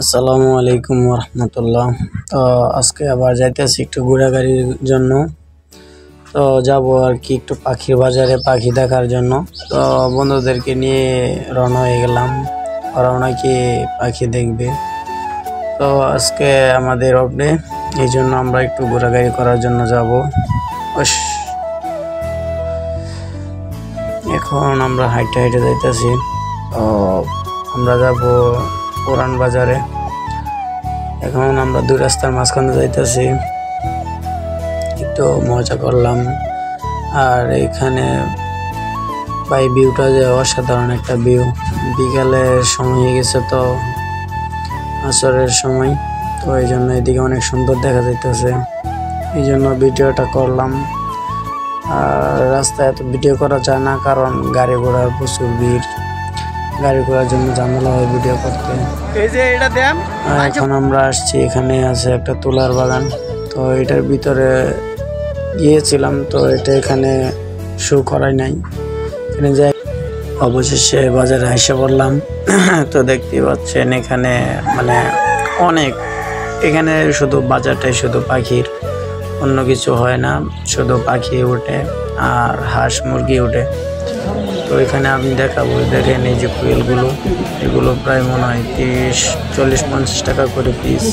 আসসালামু আলাইকুম রহমতুল্লাহ। তো আজকে আবার যাইতেছি একটু ঘোরাঘুরির জন্য। তো যাব আর কি একটু পাখির বাজারে, পাখি দেখার জন্য। তো বন্ধুদেরকে নিয়ে রওনা হয়ে গেলাম, ওরা নাকি পাখি দেখবে। তো আজকে আমাদের অফ ডে, এই জন্য আমরা একটু ঘোরাঘুরি করার জন্য যাব। এখন আমরা হাইটে হাইটে যাইতেছি। তো আমরা যাব পুরান বাজারে। এখন আমরা দুই রাস্তার মাঝখানে যাইতেছি, একটু মজা করলাম। আর এখানে ভাই ভিউটা যে অসাধারণ একটা ভিউ। বিকালের সময় হয়ে গেছে, তো আসরের সময়, তো এই জন্য এদিকে অনেক সুন্দর দেখা যাইতেছে, এই জন্য ভিডিওটা করলাম। আর রাস্তায় এত ভিডিও করা যায় না, কারণ গাড়ি ঘোড়ার প্রচুর ভিড়, গাড়ি ঘোড়ার জন্য ঝামেলা হয় ভিডিও করতে। এখন আমরা আসছি, এখানে আছে একটা তুলার বাগান। তো এটার ভিতরে গিয়েছিলাম, তো এটা এখানে শো করাই নাই। এখানে যাই, অবশেষে বাজারে এসে পড়লাম। তো দেখতে পাচ্ছেন এখানে মানে অনেক, এখানে শুধু বাজারটাই শুধু পাখির, অন্য কিছু হয় না, শুধু পাখি ওঠে আর হাঁস মুরগি ওঠে। তো এখানে আপনি দেখাবো, দেখেন এই যে কোয়েলগুলো, এগুলো প্রায় মনে হয় 30, 40, 50 টাকা করে পিস।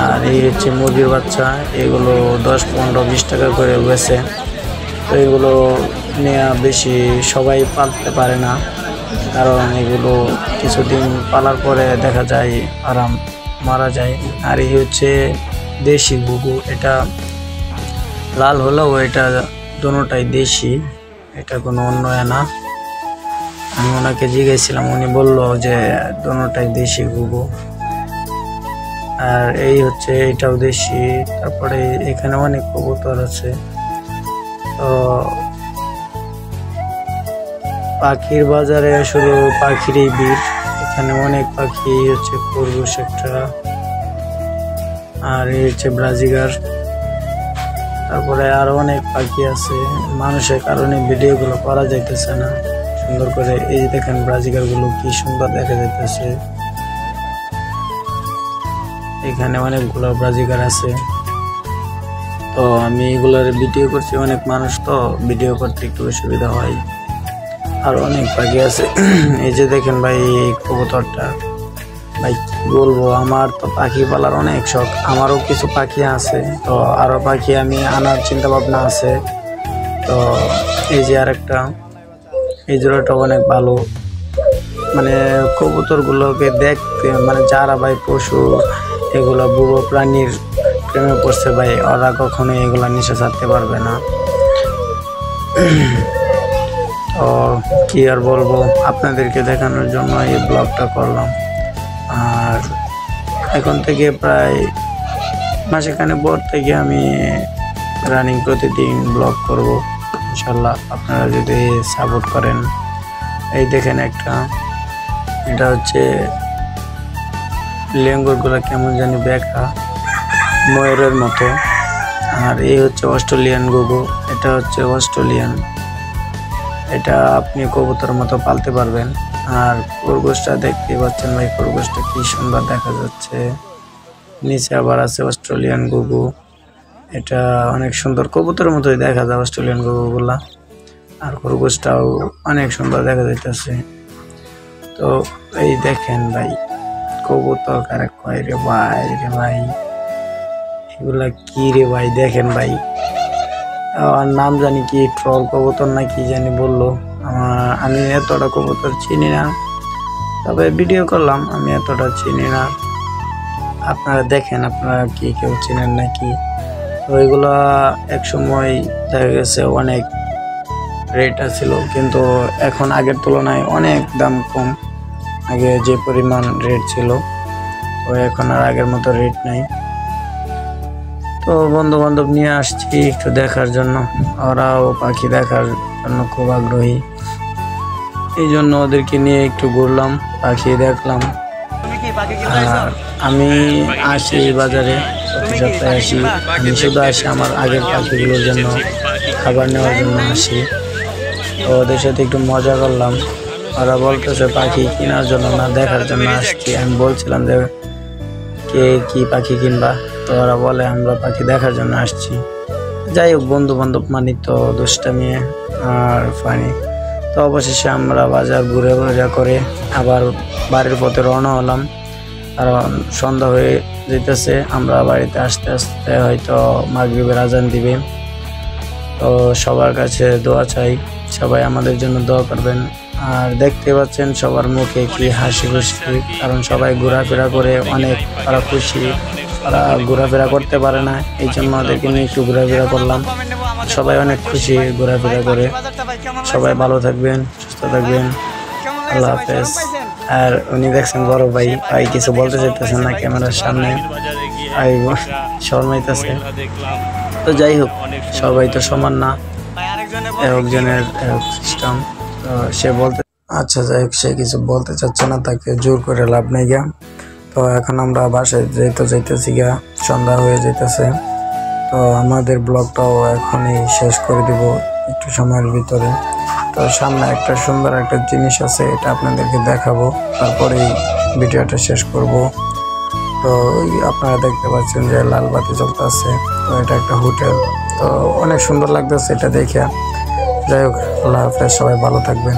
আর এই হচ্ছে মুরগির বাচ্চা, এগুলো 10, 15, 20 টাকা করে বেছে। তো এগুলো নেওয়া বেশি সবাই পালতে পারে না, কারণ এগুলো কিছুদিন পালার পরে দেখা যায় আরাম মারা যায়। আর এই হচ্ছে দেশি ঘুঘু, এটা লাল হলেও এটা দুটোটাই দেশি, এটা কোনো অন্য না। আমি ওনাকে জিজ্ঞাসছিলাম, উনি বলল যে দুটোটাই দেশি ঘুঘু। আর এই হচ্ছে এটাও দেশি। তারপরে এখানে অনেক কবুতর আছে। তো পাখির বাজারে শুধু পাখিরই ভিড়, এখানে অনেক পাখি হচ্ছে, খরগোশ একটা, আর এই হচ্ছে ব্রাজিগার। তারপরে আরো অনেক পাখি আছে, মানুষের কারণে ভিডিওগুলো করা যাইতেছে না সুন্দর করে। এই যে দেখেন ব্রাজিগার গুলো কি সুন্দর দেখা যাইতেছে, এখানে অনেকগুলো ব্রাজিগার আছে। তো আমি এগুলোর ভিডিও করছি, অনেক মানুষ তো ভিডিও করতে একটু অসুবিধা হয়। আর অনেক পাখি আছে। এই যে দেখেন ভাই এই কবুতরটা, ভাই কি বলবো, আমার তো পাখি পালার অনেক শখ, আমারও কিছু পাখি আছে। তো আরো পাখি আমি আনার চিন্তা ভাবনা আছে। তো এই যে আরেকটা, এই জোড়াটা অনেক ভালো। মানে কবুতর গুলোকে দেখতে, মানে যারা ভাই পশু, এগুলো বুড়ো প্রাণীর প্রেমে পড়ছে ভাই, ওরা কখনো এগুলা নেশা ছাড়তে পারবে না। তো কি আর বলবো, আপনাদেরকে দেখানোর জন্য এই ব্লগটা করলাম। আর এখন থেকে প্রায় মাসেখানেক পর থেকে আমি রানিং প্রতিদিন ব্লগ করব ইনশাল্লাহ, আপনারা যদি সাপোর্ট করেন। এই দেখেন একটা, এটা হচ্ছে লেঙ্গুরগুলো কেমন জানি বেঁকা, ময়ূরের মতো। আর এই হচ্ছে অস্ট্রেলিয়ান ঘুঘু, এটা হচ্ছে অস্ট্রেলিয়ান, এটা আপনি কবুতর মতো পালতে পারবেন। আর খরগোশটা দেখতে পাচ্ছেন ভাই, খরগোশটা কি সুন্দর দেখা যাচ্ছে। নিচে আবার আছে অস্ট্রেলিয়ান ঘুঘু, এটা অনেক সুন্দর, কবুতরের মতোই দেখা যায় অস্ট্রেলিয়ান ঘুঘুগুলা। আর খরগোশটাও অনেক সুন্দর দেখা যাইতেছে। তো এই দেখেন ভাই কবুতর কারে কয় রে ভাই, রে ভাই এগুলা কি রে ভাই, দেখেন ভাই, আর নাম জানি কি ট্রল কবুতর না কি জানি বললো। আমি এতটা কবুতর চিনি না, তবে ভিডিও করলাম, আমি এতটা চিনি না। আপনারা দেখেন, আপনারা কি কেউ চিনেন নাকি? তো এগুলা এক সময় দেখা গেছে অনেক রেট আছিল, কিন্তু এখন আগের তুলনায় অনেক দাম কম। আগে যে পরিমাণ রেট ছিল, তো এখন আর আগের মতো রেট নাই। তো বন্ধু বান্ধব নিয়ে আসছি একটু দেখার জন্য, ওরাও পাখি দেখার জন্য খুব আগ্রহী, এই জন্য ওদেরকে নিয়ে একটু ঘুরলাম, পাখি দেখলাম। আর আমি আসি বাজারে, প্রতি সপ্তাহে আসি। আমি শুধু আসি আমার আগের পাখিগুলোর জন্য, খাবার নেওয়ার জন্য আসি। তো ওদের সাথে একটু মজা করলাম। ওরা বলতেছে পাখি কেনার জন্য না দেখার জন্য আসছি। আমি বলছিলাম যে কে কি পাখি কিনবা, তো ওরা বলে আমরা পাখি দেখার জন্য আসছি। যাই হোক, বন্ধু বান্ধব মানি তো দুষ্টামি আর ফানি। তো অবশেষে আমরা বাজার ঘুরে ঘুরে করে আবার বাড়ির পথে রওনা হলাম, কারণ সন্ধ্যা হয়ে যেতেছে। আমরা বাড়িতে আসতে আসতে হয়তো মাগরিবের আজান দিবে। তো সবার কাছে দোয়া চাই, সবাই আমাদের জন্য দোয়া করবেন। আর দেখতে পাচ্ছেন সবার মুখে কি হাসি খুশি, কারণ সবাই ঘোরাফেরা করে অনেক তারা খুশি। তারা ঘোরাফেরা করতে পারে না, এই জন্য ওদেরকে নিয়ে একটু ঘোরাফেরা করলাম। সবাই অনেক খুশি ঘোরাফেরা করে। সবাই ভালো থাকবেন, সুস্থ থাকবেন, আল্লাহ হাফেজ। আর উনি দেখছেন বড় ভাই, ভাই কিছু বলতে চাইতেছেন না ক্যামেরার সামনে, শর্মাইতেছে। তো যাই হোক, সবাই তো সমান না, একজনের সিস্টেম। তো সে বলতে আচ্ছা যাই হোক, সে কিছু বলতে চাচ্ছে না, তাকে জোর করে লাভ নেই গা। তো এখন আমরা বাসায় যাইতেছি গা, সন্ধ্যা হয়ে যাইতেছে। তো আমাদের ব্লগটাও এখনই শেষ করে দিব একটু সময়ের ভিতরে। তো সামনে একটা সুন্দর একটা জিনিস আছে, এটা আপনাদেরকে দেখাবো, তারপরেই ভিডিওটা শেষ করব। তো আপনারা দেখতে পাচ্ছেন যে লাল বাতি জ্বলতেছে। তো এটা একটা হোটেল, তো অনেক সুন্দর লাগতেছে এটা দেখে। যাই হোক, আল্লাহ হাফেজ, সবাই ভালো থাকবেন।